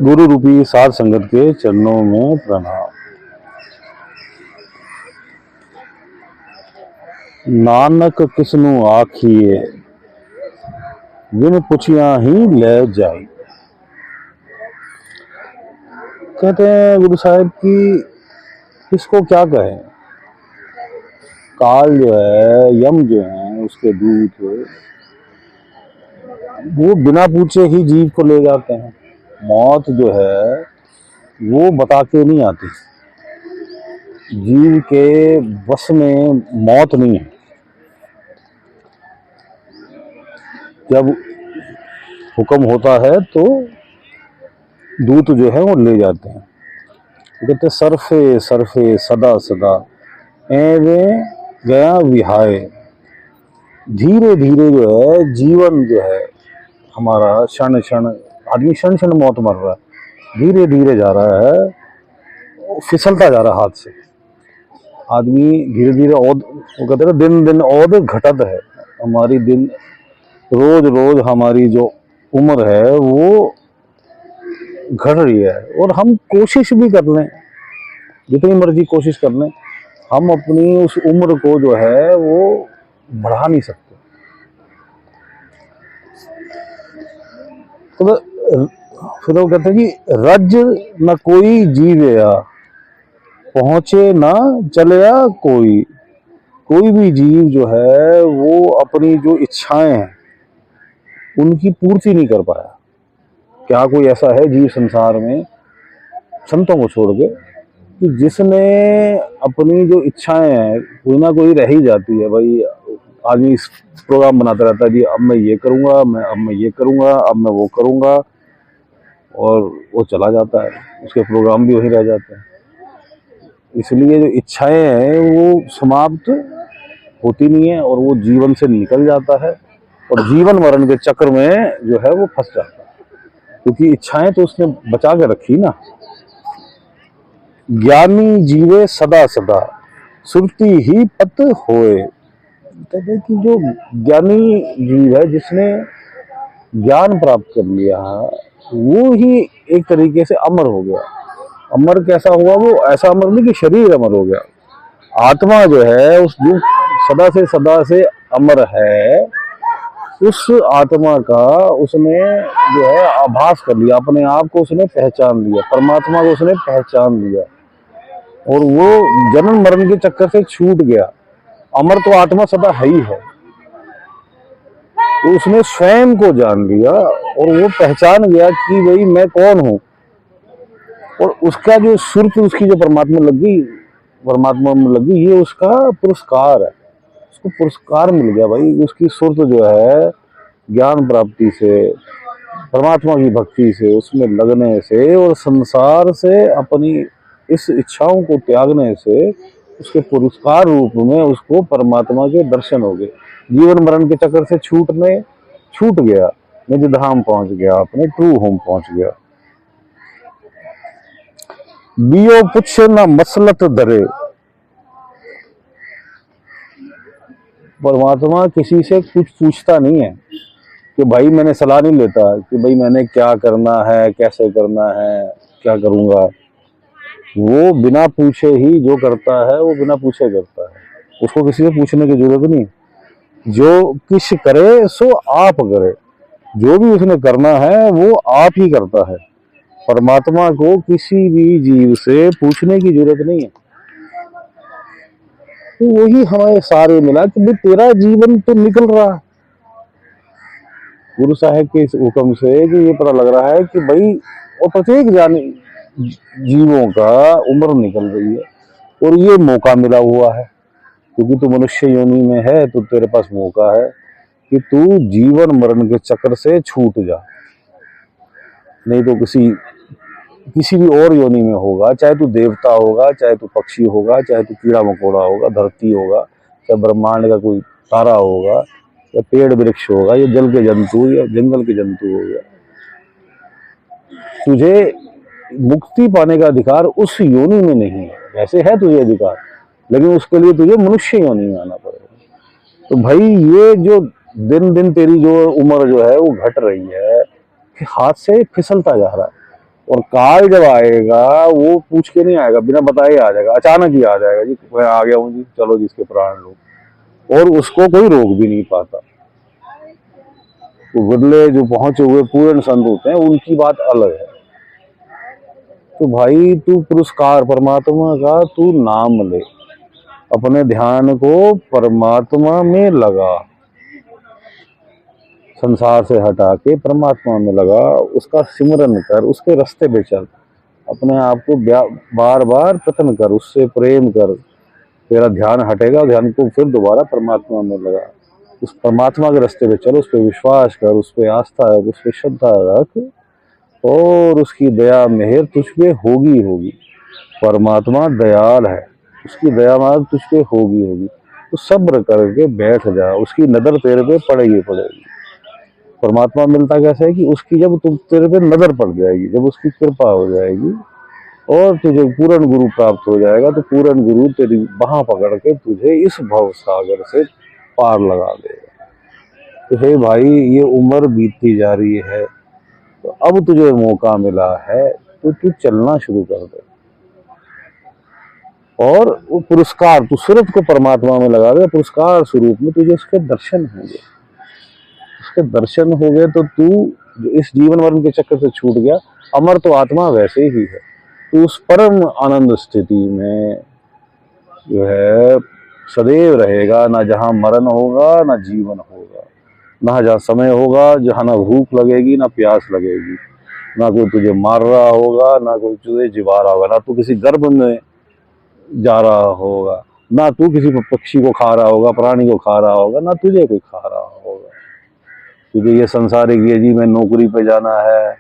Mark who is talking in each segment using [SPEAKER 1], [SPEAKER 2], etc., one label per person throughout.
[SPEAKER 1] गुरु रूपी साध संगत के चरणों में प्रणाम। नानक किसनु आखिए बिन पुछिया ही ले जाई। कहते हैं गुरु साहिब की किसको क्या कहें, काल जो है, यम जो है, उसके दूत वो बिना पूछे ही जीव को ले जाते हैं। मौत जो है वो बता के नहीं आती, जीव के वश में मौत नहीं है। जब हुक्म होता है तो दूत जो है वो ले जाते हैं। कहते सरफे सरफे सदा सदा एवे गया विहाय। धीरे धीरे जो है जीवन जो है हमारा, क्षण क्षण आदमी क्षण क्षण मौत मर रहा है, धीरे धीरे जा रहा है, फिसलता जा रहा है हाथ से। आदमी धीरे धीरे वो कहते हैं दिन दिन और घटत है। हमारी दिन रोज रोज हमारी जो उम्र है वो घट रही है, और हम कोशिश भी कर लें, जितनी मर्जी कोशिश कर लें, हम अपनी उस उम्र को जो है वो बढ़ा नहीं सकते। तो फिर वो कहते हैं कि रज न कोई जीवया पहुंचे ना चलया कोई। कोई भी जीव जो है वो अपनी जो इच्छाएं हैं उनकी पूर्ति नहीं कर पाया। क्या कोई ऐसा है जीव संसार में, संतों को छोड़ के, कि जिसने अपनी जो इच्छाएं हैं, कोई ना कोई रह ही जाती है। भाई आदमी प्रोग्राम बनाता रहता है जी, अब मैं ये करूंगा, अब मैं ये करूंगा, अब मैं वो करूंगा, और वो चला जाता है, उसके प्रोग्राम भी वही रह जाते हैं। इसलिए जो इच्छाएं हैं वो समाप्त होती नहीं है, और वो जीवन से निकल जाता है, और जीवन मरण के चक्र में जो है वो फंस जाता है, क्योंकि इच्छाएं तो उसने बचा के रखी ना। ज्ञानी जीवे सदा सदा सुरती ही पत होए। कहते हैं कि जो ज्ञानी जीव है, जिसने ज्ञान प्राप्त कर लिया, वो ही एक तरीके से अमर हो गया। अमर कैसा हुआ? वो ऐसा अमर नहीं कि शरीर अमर हो गया, आत्मा जो है उस जो सदा से अमर है, उस आत्मा का उसने जो है आभास कर लिया, अपने आप को उसने पहचान लिया, परमात्मा को उसने पहचान लिया, और वो जन्म मरण के चक्कर से छूट गया। अमर तो आत्मा सदा है ही है, तो उसने स्वयं को जान लिया, और वो पहचान गया कि भाई मैं कौन हूं। और उसका जो सुर्त उसकी जो परमात्मा में लगी, ये उसका पुरस्कार है। उसको पुरस्कार मिल गया भाई, उसकी सुर्त जो है ज्ञान प्राप्ति से, परमात्मा की भक्ति से, उसमें लगने से, और संसार से अपनी इस इच्छाओं को त्यागने से उसके पुरस्कार रूप में उसको परमात्मा के दर्शन हो गए। जीवन मरण के चक्कर से छूट गया, निज धाम पहुंच गया, अपने ट्रू होम पहुंच गया। बियो पुछ ना मसलत धरे। परमात्मा किसी से कुछ पूछता नहीं है कि भाई, मैंने सलाह नहीं लेता कि भाई मैंने क्या करना है, कैसे करना है, क्या करूंगा। वो बिना पूछे ही जो करता है वो बिना पूछे करता है, उसको किसी से पूछने की जरूरत नहीं। जो किश करे सो आप करे, जो भी उसने करना है वो आप ही करता है। परमात्मा को किसी भी जीव से पूछने की जरूरत नहीं है। तो वही हमें सारे मिला कि भाई तेरा जीवन तो निकल रहा है गुरु साहब के इस हुक्म से, कि ये पता लग रहा है कि भाई, और प्रत्येक जीवों का उम्र निकल रही है, और ये मौका मिला हुआ है क्योंकि तू मनुष्य योनि में है, तो तेरे पास मौका है कि तू जीवन मरण के चक्र से छूट जा। नहीं तो किसी भी और योनि में होगा, चाहे तू देवता होगा, चाहे तू पक्षी होगा, चाहे तू कीड़ा मकोड़ा होगा, धरती होगा, चाहे ब्रह्मांड का कोई तारा होगा, या पेड़ वृक्ष होगा, या जल के जंतु, या जंगल के जंतु हो गया, तुझे मुक्ति पाने का अधिकार उस योनि में नहीं है। वैसे है तुझे अधिकार, लेकिन उसके लिए तुझे मनुष्य योनि में आना पड़ेगा। तो भाई ये जो दिन दिन तेरी जो उम्र जो है वो घट रही है, हाथ से फिसलता जा रहा है, और काल जब आएगा वो पूछ के नहीं आएगा, बिना बताए आ जाएगा, अचानक ही आ जाएगा जी, मैं आ गया हूँ जी, चलो जिसके प्राण लो। और उसको कोई रोक भी नहीं पाता। तो बदले जो पहुंचे हुए पूर्ण संत होते हैं उनकी बात अलग है। तो भाई तू पुरस्कार परमात्मा का तू नाम ले, अपने ध्यान को परमात्मा में लगा, संसार से हटा के परमात्मा में लगा, उसका सिमरन कर, उसके रास्ते पे चल, अपने आप को बार बार प्रतन कर, उससे प्रेम कर, तेरा ध्यान हटेगा, ध्यान को फिर दोबारा परमात्मा में लगा, उस परमात्मा के रास्ते पे चल, उस पर विश्वास कर, उस पर आस्था रख, उस पर श्रद्धा रख, और उसकी दया मेहर तुझ पे होगी होगी। परमात्मा दयाल है, उसकी दया मेहर तुझ पे होगी होगी। तो सब्र करके बैठ जा, उसकी नजर तेरे पे पड़ेगी पड़ेगी। परमात्मा मिलता कैसे है कि उसकी जब तुम तेरे पे नजर पड़ जाएगी, जब उसकी कृपा हो जाएगी और तुझे पूर्ण गुरु प्राप्त हो जाएगा, तो पूर्ण गुरु तेरी बाह पकड़ के तुझे इस भव सागर से पार लगा देगा। तो हे भाई, ये उम्र बीतती जा रही है, तो अब तुझे मौका मिला है, तो तू चलना शुरू कर दे। और वो पुरस्कार, तू सूरत को परमात्मा में लगा दे, पुरस्कार स्वरूप में तुझे उसके दर्शन होंगे। उसके दर्शन हो गए तो तू जो इस जीवन मरण के चक्कर से छूट गया, अमर तो आत्मा वैसे ही है। तो उस परम आनंद स्थिति में जो है सदैव रहेगा, ना जहाँ मरण होगा ना जीवन होगा, ना जहाँ समय होगा, जहाँ ना भूख लगेगी ना प्यास लगेगी, ना कोई तुझे मार रहा होगा ना कोई तुझे जिवा रहा होगा, ना तू किसी गर्भ में जा रहा होगा, ना तू किसी पक्षी को खा रहा होगा, प्राणी को खा रहा होगा, ना तुझे कोई खा रहा होगा। तुझे ये संसारिक ये जी मैं नौकरी पे जाना है,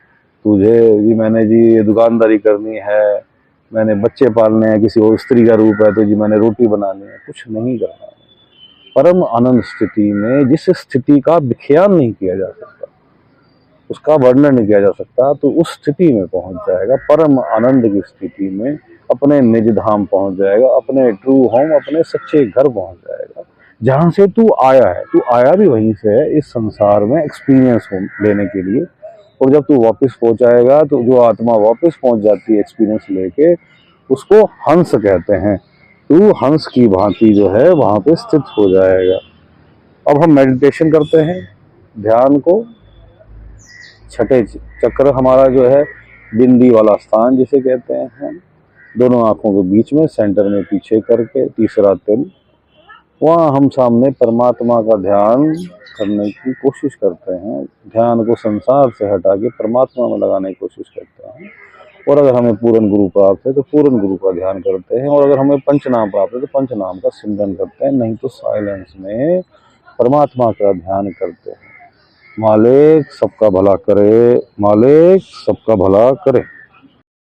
[SPEAKER 1] तुझे जी मैंने जी ये दुकानदारी करनी है, मैंने बच्चे पालने हैं, किसी और स्त्री का रूप है तो जी मैंने रोटी बनानी है, कुछ नहीं करना है। परम आनंद स्थिति में जिस स्थिति का विख्यान नहीं किया जा सकता, उसका वर्णन नहीं किया जा सकता, तो उस स्थिति में पहुंच जाएगा, परम आनंद की स्थिति में अपने निज धाम पहुंच जाएगा, अपने ट्रू होम, अपने सच्चे घर पहुंच जाएगा, जहां से तू आया है। तू आया भी वहीं से है, इस संसार में एक्सपीरियंस लेने के लिए। और जब तू वापस पहुंचाएगा, तो जो आत्मा वापस पहुंच जाती है एक्सपीरियंस लेके, उसको हंस कहते हैं। तू हंस की भांति जो है वहां पे स्थित हो जाएगा। अब हम मेडिटेशन करते हैं, ध्यान को छठे चक्र हमारा जो है बिंदी वाला स्थान जिसे कहते हैं, दोनों आंखों के बीच में सेंटर में पीछे करके, तीसरा तिल, वहाँ हम सामने परमात्मा का ध्यान करने की कोशिश करते हैं। ध्यान को संसार से हटा के परमात्मा में लगाने की कोशिश करते हैं। और अगर हमें पूर्ण गुरु प्राप्त है तो पूर्ण गुरु का ध्यान करते हैं, और अगर हमें पंचनाम प्राप्त है तो पंचनाम का सिमरन करते हैं, नहीं तो साइलेंस में परमात्मा का ध्यान करते हैं। मालिक सबका भला करे, मालिक सबका भला करे।